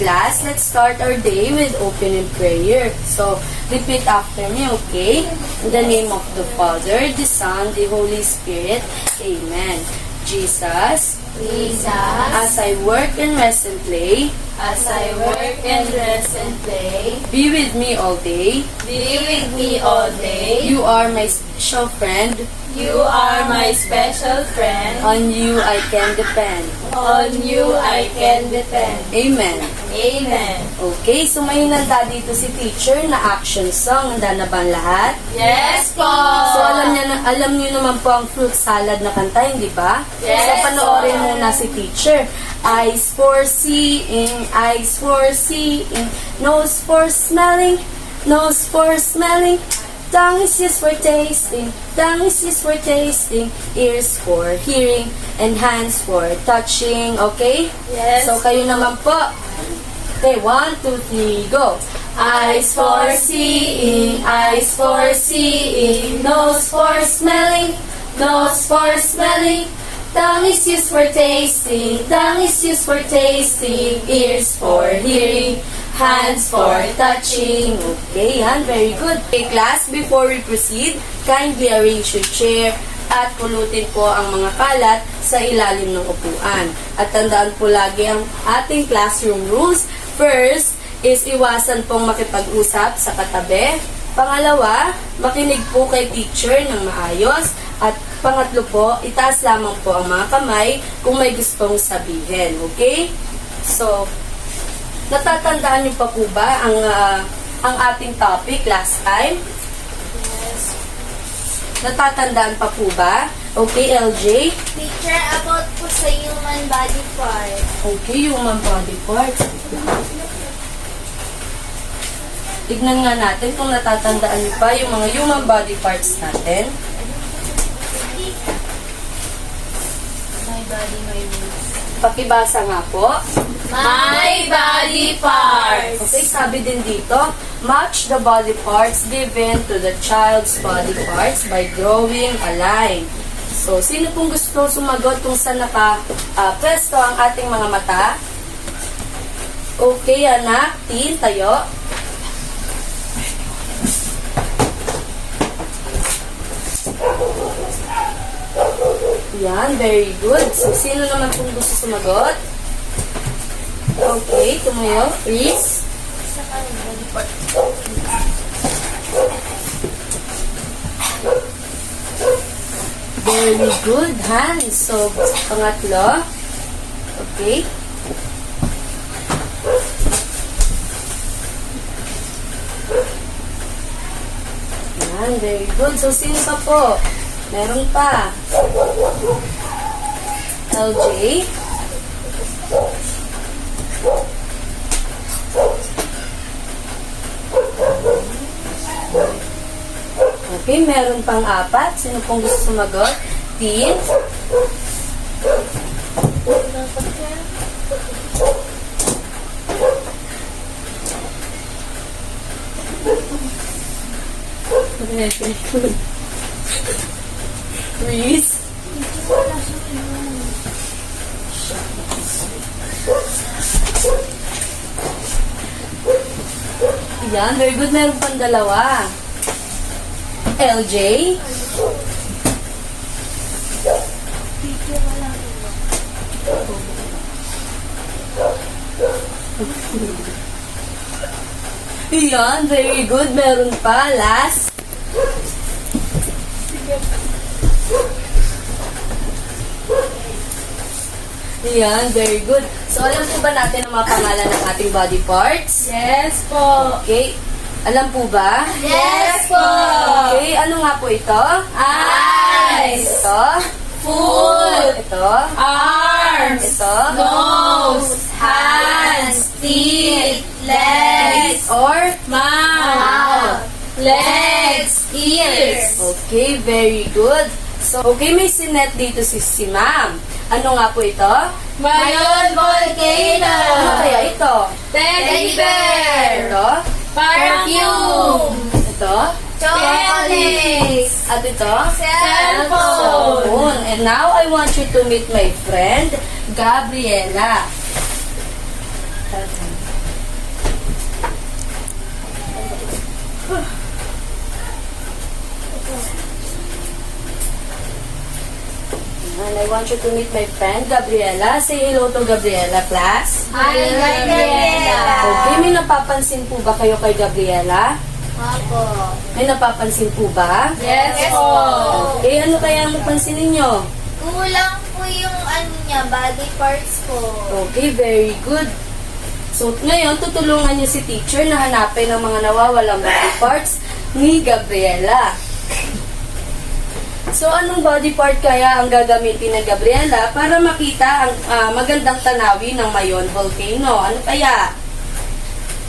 class, let's start our day with opening prayer. So, repeat after me, okay? In the name of the Father, the Son, the Holy Spirit. Amen. Jesus, as I work and rest and play, be with me all day. You are my special friend. You are my special friend. On you I can depend. On you I can depend. Amen. Amen. Okay, so may hinanda dito si teacher na action song. Handa na ba ang lahat? Yes po! So alam niyo naman po ang fruit salad na kanta, hindi ba? Yes, So panoorin po. muna si teacher. Eyes for seeing, nose for smelling, tongue is used for tasting, ears for hearing, and hands for touching, okay? Yes. So kayo naman po. Okay, 1, 2, 3, go! Eyes for seeing, nose for smelling, tongue is used for tasting, ears for hearing, hands for touching. Okay, yan, very good. Okay, class, before we proceed, kindly arrange your chair at pulutin po ang mga kalat sa ilalim ng upuan. At tandaan po lagi ang ating classroom rules. First is iwasan pong makipag-usap sa katabi. Pangalawa, makinig po kay teacher ng maayos. At pangatlo po, itaas lamang po ang mga kamay kung may gustong sabihin. Okay? So, natatandaan niyo pa po ba ang ating topic last time? Yes. Natatandaan pa po ba? Okay, LJ? Teacher, about po sa human body part. Okay, human body parts. Tignan nga natin kung natatandaan niyo pa yung mga human body parts natin. My body, my roots. Pakibasa nga po. My body parts. Okay, sabi din dito, match the body parts given to the child's body parts by drawing a line. So, sino pong gusto sumagot kung saan naka-pwesto ang ating mga mata? Okay, anak. Tin, tayo. Yan, very good. So, sino naman pong gusto sumagot? Okay, tumayo. Freeze. Sa body part. Very good, hands. So, pangatlo. Okay. Yan, very good. So, sino pa po? Meron pa. LJ. Okay, meron pang 4. Sino pong gusto sumagot? Tin. Very good. Reese. Yan, very good. Meron pang 2. LJ. Yan, very good. Meron pa. Last. Yan, very good. So, alam po ba natin ang mga pangalan ng ating body parts? Yes po. Okay. Alam po ba? Yes po. Okay, ano nga po ito? Eyes. Ito? Foot. Ito? Arms. Ito? Nose. Hands. Teeth. Legs. Or? Mouth. Legs. Ears. Okay, very good. So, okay, may sinet dito si ma'am. Ano nga po ito? Mayon volcano. Ano kaya ito? Teddy bear. Ito? Perfume. Ito? Chocolates. At ito? Cellphone. Phone. And now, I want you to meet my friend, Gabriela. And I want you to meet my friend, Gabriela. Say hello to Gabriela, class. Hi, Gabriela. Okay, may napapansin po ba kayo kay Gabriela? Opo. May napapansin po ba? Yes po. Okay, ano kaya ang napansin ninyo? Kulang po yung niya, body parts po. Okay, very good. So, ngayon, tutulungan niyo si teacher na hanapin ang mga nawawalang body parts ni Gabriela. So, anong body part kaya ang gagamitin ni Gabriela para makita ang magandang tanawin ng Mayon Volcano? Ano kaya?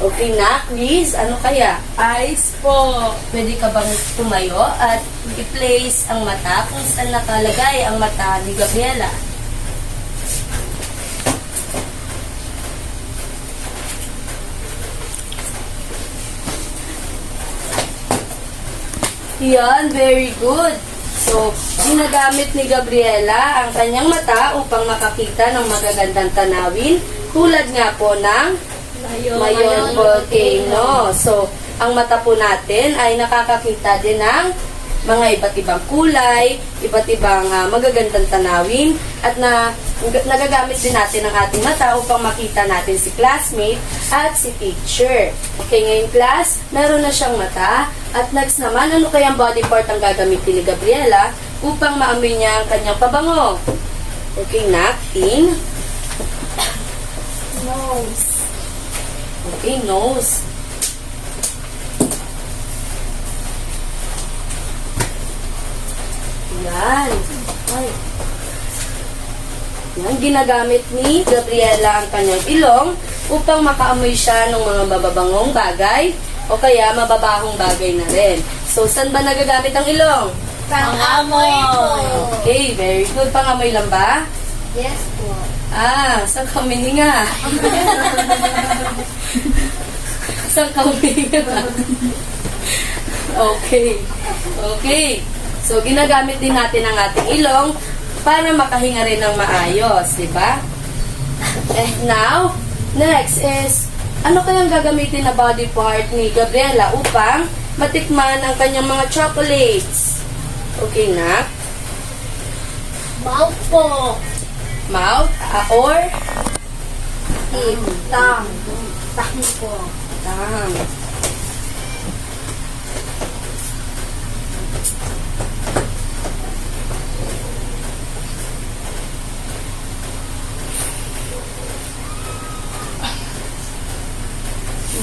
Okay na, Chris? Ano kaya? Eyes po. Pwede ka bang tumayo at i-place ang mata kung saan nakalagay ang mata ni Gabriela? Yan, very good. So, ginagamit ni Gabriela ang kanyang mata upang makakita ng magagandang tanawin tulad nga po ng Mayon Volcano. So, ang mata po natin ay nakakakita din ng mga iba't ibang kulay, iba't ibang magagandang tanawin at nagagamit din natin ang ating mata upang makita natin si classmate at si teacher. Okay, ngayon class, meron na siyang mata. At next naman, ano kayang body part ang gagamitin ni Gabriela upang maamoy niya ang kanyang pabango? Okay, napkin. Nose. Okay, nose. Yan. Ay. Yan, ginagamit ni Gabriela ang kanyang ilong upang makaamoy siya ng mga mababangong bagay o kaya mababahong bagay na rin. So, saan ba nagagamit ang ilong? Pang-amoy po. Okay, very good. Pangamoy lang ba? Yes po. Saan ka humihinga? Saan ka humihinga? Okay. Okay. So, ginagamit din natin ang ating ilong para makahinga rin ng maayos, di ba? And now, next is, ano kayang gagamitin na body part ni Gabriela upang matikman ang kanyang mga chocolates? Okay na? Mouth po. Mouth or Tongue. Tongue po. tongue.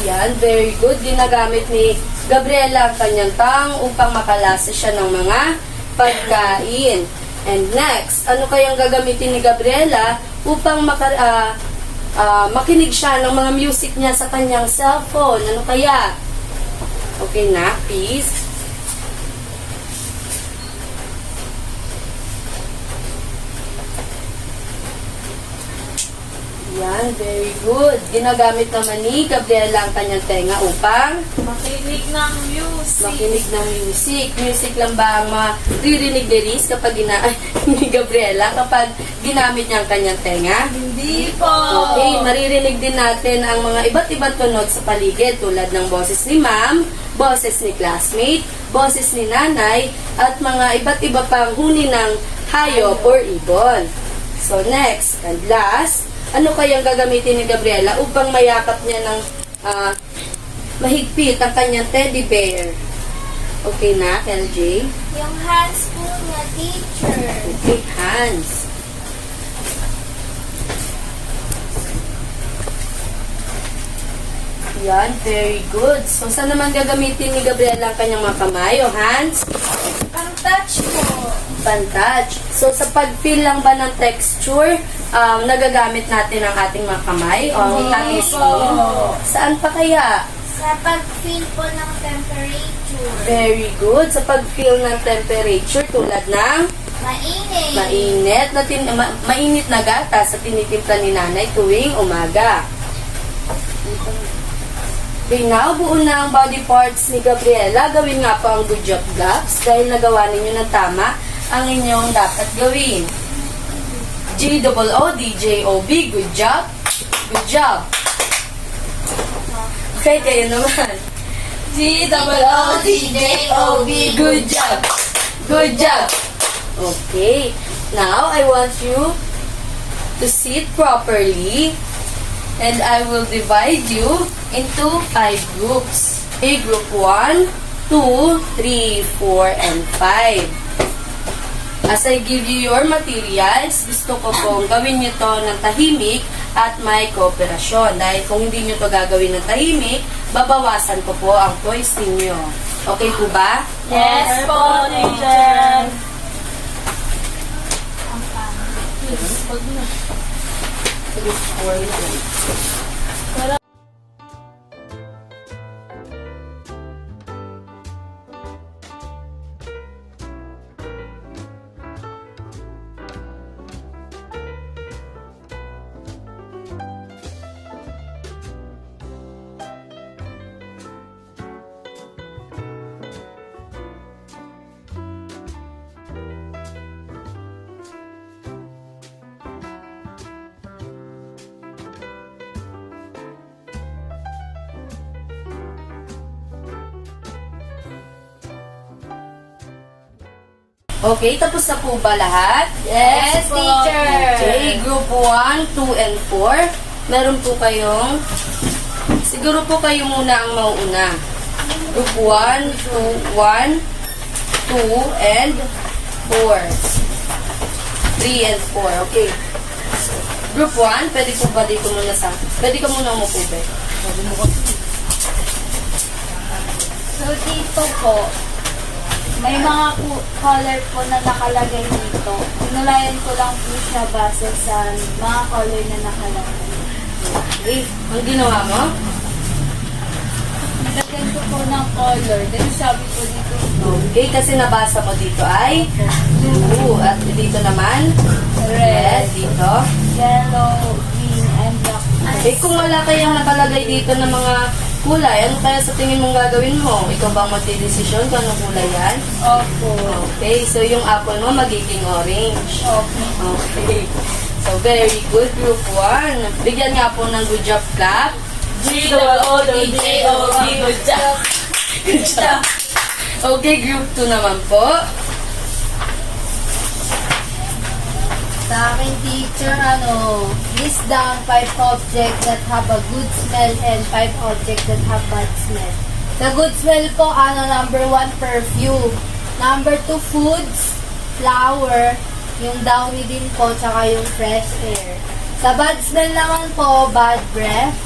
Yan, very good. Ginagamit ni Gabriela ang kanyang tang upang makalasa siya ng mga pagkain. And next, ano kayang gagamitin ni Gabriela upang makinig siya ng mga music niya sa kanyang cellphone? Ano kaya? Okay na, please. Yan, very good. Ginagamit naman ni Gabriela ang kanyang tenga upang Makinig ng music. makinig ng music. Music lang ba ang maririnig ni Riz kapag ni Gabriela kapag ginamit niya ang kanyang tenga? Hindi po. Okay, maririnig din natin ang mga iba't ibang tunog sa paligid tulad ng boses ni ma'am, boses ni classmate, boses ni nanay, at mga iba't iba pang huni ng hayop or ibon. So next and last, ano kayang gagamitin ni Gabriela upang mayakap niya ng mahigpit ang kanyang teddy bear? Okay na, LJ? Yung hands po niya, teacher. Okay, hands. Yan, very good. So, saan naman gagamitin ni Gabriela ang kanyang mga kamay o hands? Pang-touch po. Pan-touch. So, sa pag-feel lang ba ng texture, nagagamit natin ang ating mga kamay o ang ating spoon? Saan pa kaya? Sa pag-feel po ng temperature. Very good. Sa pag-feel ng temperature tulad ng Mainit. mainit na gatas sa tinitimpla ni nanay tuwing umaga. Okay, now, buo na ang body parts ni Gabriela. Gawin nga po ang good job gaps dahil nagawa ninyo ng tama ang inyong dapat gawin. G-O-O-D-J-O-B, good job. Good job. Okay, kayo naman. G-O-O-D-J-O-B. Good job! Good job! Okay. Now, I want you to sit properly. And I will divide you into 5 groups. Okay, group 1, 2, 3, 4, and 5. As I give you your materials, gusto ko pong gawin nyo to ng tahimik at may kooperasyon. Dahil kung hindi nyo to gagawin ng tahimik, babawasan ko po ang points ninyo. Okay po ba? Yes po, teacher. Group 4 yun. Okay, tapos na po ba lahat? Yes, teacher. Okay, group 1, 2, and 4. Meron po kayong, siguro po kayo muna ang mauuna. Group 1, 2, 1, 2, and 4. 3 and 4, okay. Group 1, pwede po ba dito muna pwede ka muna umupo, be. So, dito po, may mga color po na nakalagay dito. Pinulayan ko lang po siya base sa mga color na nakalagay. Okay, ang ginawa mo? Nilagyan ko po ng color. Dahil sabi ko dito, Okay, kasi nabasa mo dito ay blue. At dito naman, red. Dito. yellow, green, and black. Eh, kung wala kayang nakalagay dito ng mga kulay, ano kaya sa tingin mong gagawin mo? Ikaw bang magdidesisyon kung anong kulay yan? Opo. Okay, so yung apple mo magiging orange. Opo. Okay. So, very good, group 1. Bigyan nga po ng good job clap. G-O-O-D-J-O-B. Good job. Good job. Okay, group 2 naman po. Sa akin, teacher, list down 5 objects that have a good smell and 5 objects that have bad smell. Sa good smell po, number 1, perfume. Number 2, foods, flower, yung downy din po, tsaka yung fresh air. Sa bad smell naman po, bad breath,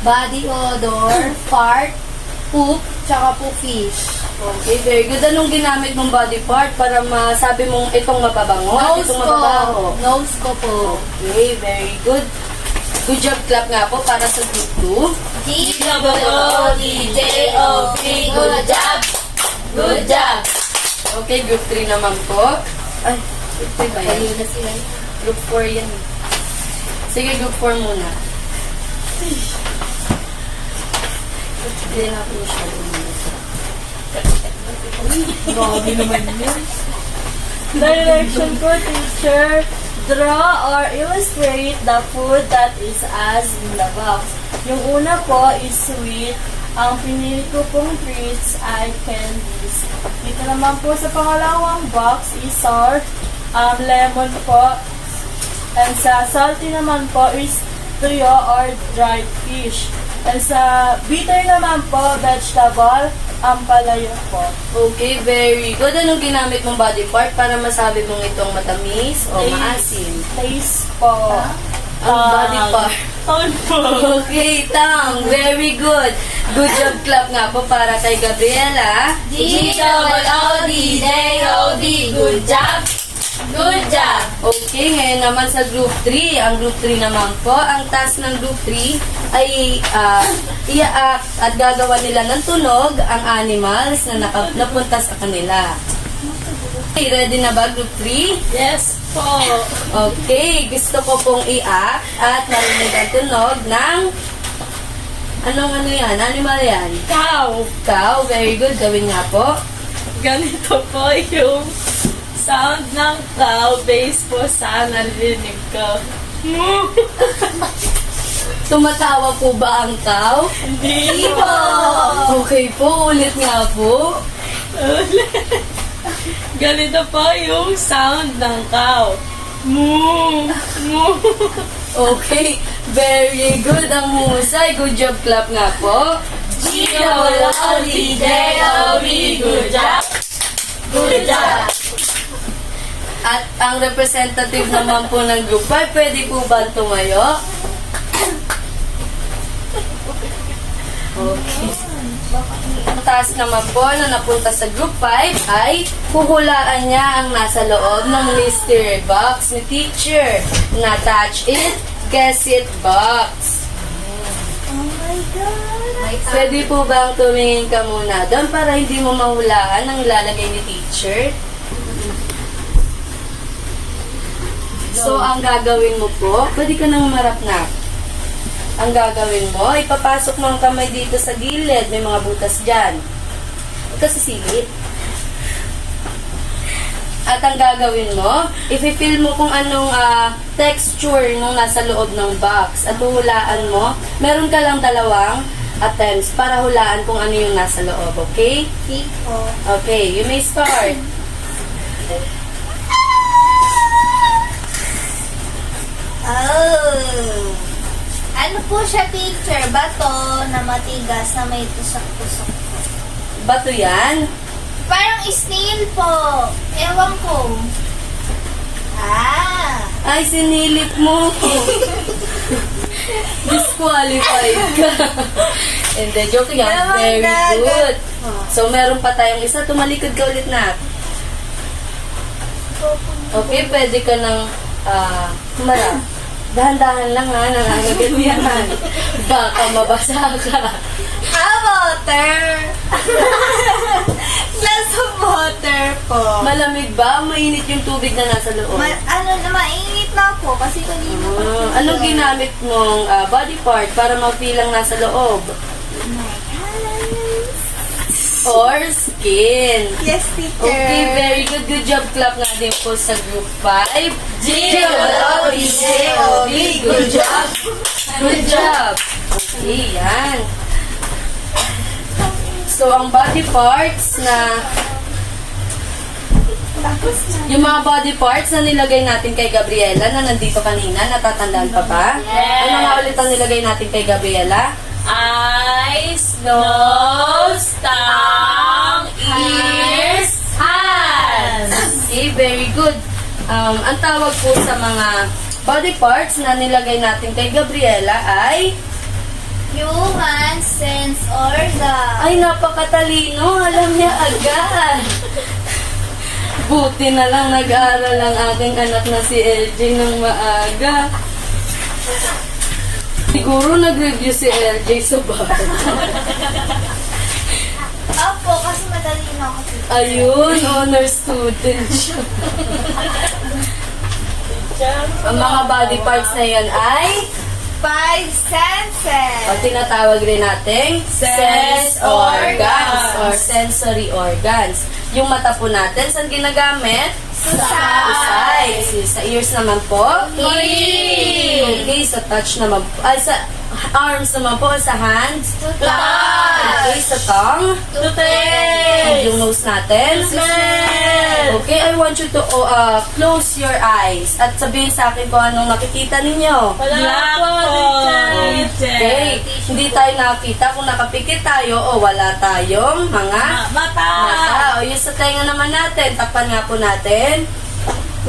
body odor, fart, poop, tsaka po fish. Okay, very good. Anong ginamit mong body part para masabi mong itong mapabango at Nose itong ko. mababaho? Nose ko po. Okay, very good. Good job clap nga po para sa group 2. G-O-O-D-J-O-B. Good job. Good job. Okay, group 3 naman po. Ay, group 3 ba yan? Ayun na sila. Group 4 yan. Sige, group 4 muna. Hindi na po siya. Grabe naman yun. Direction ko, teacher. Draw or illustrate the food that is as in the box. Yung una po is sweet. Ang pinili ko pong treats ay candies. Dito naman po sa pangalawang box is sour. Lemon po. And sa salty naman po is tuyo or dried fish. And sa bitter naman po, vegetable, ampalaya po. Okay, very good. Anong ginamit mong body part para masabi mong itong matamis o maasim? Taste po. Ang body part. Tongue po. Okay, Tang. Very good. Good job clap nga po para kay Gabriela. G-O-O-D-J-O-B. Good job. Good job. Okay, ngayon naman sa group 3. Ang group 3 naman po, ang task ng group 3 ay i-act at gagawa nila ng tunog ang animals na napunta sa kanila. Okay, ready na ba group 3? Yes po. Okay, gusto ko pong i-act at marinig ang tunog ng ano yan? Animal yan? Cow. Cow, very good. Gawin nga po. Ganito po yung sound ng cow based po sa narinig ko. Tumatawa po ba ang cow? Hindi po. Okay po, ulit nga po. Ganito po yung sound ng cow. Moo! Moo! Okay, very good ang husay. Good job, clap nga po. G-O-L-D-J-O-B. Good job! Good job! At ang representative naman po ng group 5, pwede po ba tumayo? Okay. Ang task naman po na napunta sa group 5 ay huhulaan niya ang nasa loob ng mystery box ni teacher na touch it, guess it box. Pwede po bang tumingin ka muna doon para hindi mo mahulaan ang ilalagay ni teacher? So, ang gagawin mo po, pwede ka nang marap na. Ang gagawin mo, ipapasok mo ang kamay dito sa gilid. May mga butas dyan. Ito sa silid. At ang gagawin mo, ifi-feel mo kung anong texture nung nasa loob ng box. At huhulaan mo, meron ka lang 2 attempts para hulaan kung ano yung nasa loob. Okay? Tipo. Okay, you may start. Oh. Ano po siya, teacher? Bato na matigas na may tusok-tusok. Bato yan? Parang snail po. Ewan ko. Ah. Ay, sinilip mo. Disqualified ka. And then, joke yan. Oh my Very God. good. So, meron pa tayong isa. Tumalikod ka ulit na. Okay, pwede ka nang humarap. Dahan-dahan lang ha, nangangagat yan. Baka mabasa ka. Water. Glass of water po. Malamig ba? Mainit yung tubig na nasa loob? Mainit na po kasi kanina pa. Anong ginamit mong body part para ma-feel ang nasa loob? My hands. Or skin? Yes, teacher. Okay, very good. Good job. Clap nga din po sa group 5. G-O-L-D-J-O-B. Good job. Good job. Okay, yan. So, ang body parts na... Yung mga body parts na nilagay natin kay Gabriela na nandito kanina, natatandaan pa ba? Yes. Ano nga ulit ang nilagay natin kay Gabriela? Eyes, nose, tongue, ears, hands. Okay, very good. Ang tawag po sa mga body parts na nilagay natin kay Gabriela ay... Human sense organ. Ay, napakatalino. Alam niya agad. Buti na lang nag-aaral ang aking anak na si LJ ng maaga. Siguro nag-review si LJ sa bahay. Opo, kasi matalino ako. Ayun, honor student siya. Ang mga body parts na yan ay... 5 senses. O tinatawag rin nating sense organs or sensory organs. Yung mata po natin, saan ginagamit? Sa eyes. Sa ears naman po? Hearing. Okay, sa touch naman po. Ay, sa arms naman po, sa hands? Touch. Okay, sa tongue? To taste. Yung nose natin? Smell. Okay, I want you to close your eyes at sabihin sa akin kung anong nakikita ninyo. Wala po, teacher. Okay, hindi tayo nakakita. Kung nakapikit tayo o wala tayong mga Mata. mata. O yung sa tenga naman natin, takpan nga po natin.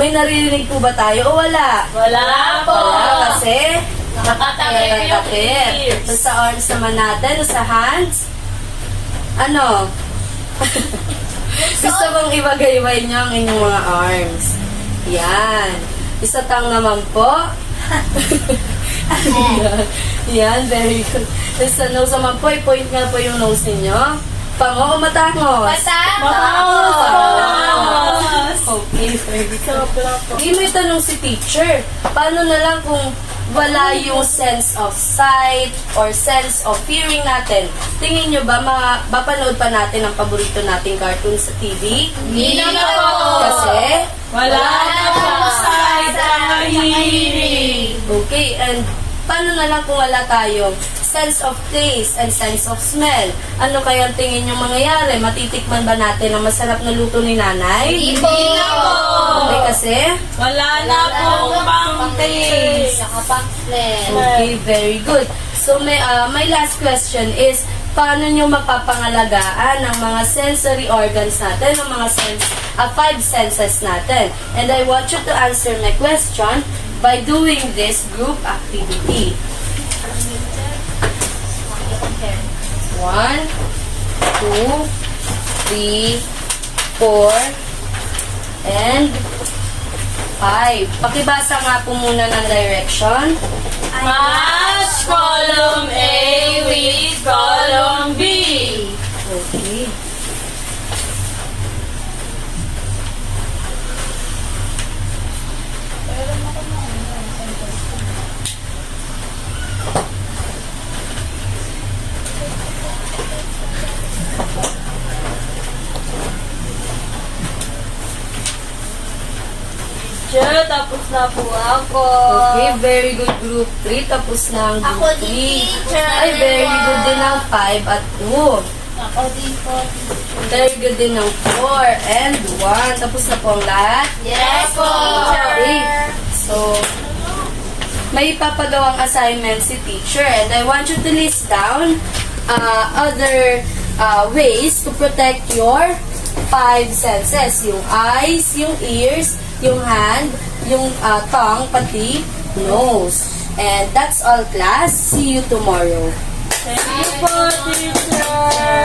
May naririnig po ba tayo o wala? Wala po. Wala kasi Nakatakip yung nakatakip. ears. So, sa arms naman natin, o sa hands, ano? Gusto kong ibagayway niyo ang inyong mga arms. Yan. Isa tang naman po. Yan, very good. Tapos sa nose naman po, i-point nga po yung nose ninyo. Pango o matangos? Matangos. Okay, very good. Sopla po. Hindi mo itanong si teacher, paano na lang kung wala yung sense of sight or sense of hearing natin? Tingin nyo ba, mapanood pa natin ang paborito nating cartoon sa TV? Hindi na po. Kasi, Wala na po sight ang hearing. okay, and Paano na lang kung wala tayong sense of taste and sense of smell? Ano kaya ang tingin yung mangyayari? Matitikman ba natin ang masarap na luto ni nanay? Hindi po. Okay, kasi? Wala na pong pang-taste. Naka-pamphlet. Okay, very good. So, my last question is, paano nyo mapapangalagaan ang mga sensory organs natin, ang mga five senses natin? And I want you to answer my question by doing this group activity. 1, 2, 3, 4, and 5. Pakibasa nga po muna ng direction. Match column A with column B. Okay. Teacher, tapos na po ako. Okay, very good group 3. Tapos na ang Ako group 3. din, teacher. Ay, very good din ang 5 at 2. Ako din po. Very good din ang 4 and 1. Tapos na po ang lahat. Yes po. Okay. So, may papagawang assignment si teacher and I want you to list down other ways to protect your 5 senses. Yung eyes, yung ears, yung hand, yung tongue, pati nose. And that's all, class. See you tomorrow. Thank you po, teacher.